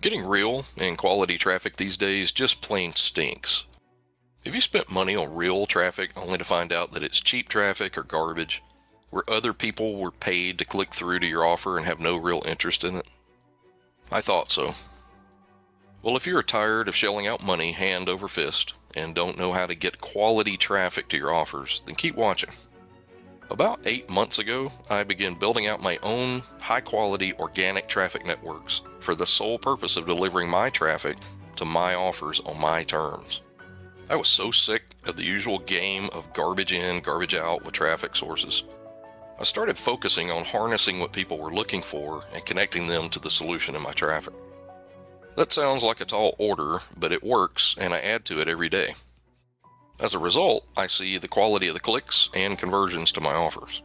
Getting real and quality traffic these days just plain stinks. Have you spent money on real traffic only to find out that it's cheap traffic or garbage, where other people were paid to click through to your offer and have no real interest in it? I thought so. Well, if you're tired of shelling out money hand over fist and don't know how to get quality traffic to your offers, then keep watching. About 8 months ago, I began building out my own high-quality organic traffic networks for the sole purpose of delivering my traffic to my offers on my terms. I was so sick of the usual game of garbage in, garbage out with traffic sources. I started focusing on harnessing what people were looking for and connecting them to the solution in my traffic. That sounds like a tall order, but it works, and I add to it every day. As a result, I see the quality of the clicks and conversions to my offers.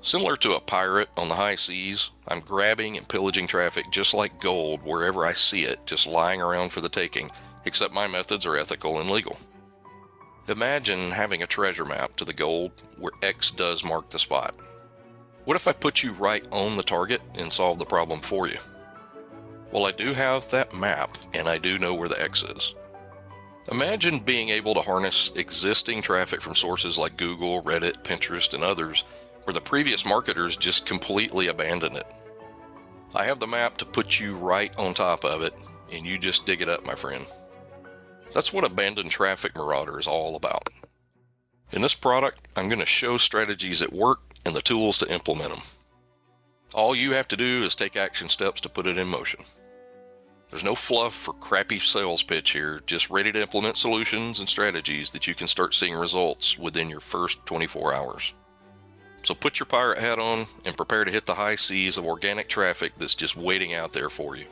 Similar to a pirate on the high seas, I'm grabbing and pillaging traffic just like gold wherever I see it, just lying around for the taking, except my methods are ethical and legal. Imagine having a treasure map to the gold where X does mark the spot. What if I put you right on the target and solve the problem for you? Well, I do have that map, and I do know where the X is. Imagine being able to harness existing traffic from sources like Google, Reddit, Pinterest, and others, where the previous marketers just completely abandoned it. I have the map to put you right on top of it, and you just dig it up, my friend. That's what Abandoned Traffic Marauder is all about. In this product, I'm going to show strategies that work and the tools to implement them. All you have to do is take action steps to put it in motion. There's no fluff or crappy sales pitch here, just ready to implement solutions and strategies that you can start seeing results within your first 24 hours. So put your pirate hat on and prepare to hit the high seas of organic traffic that's just waiting out there for you.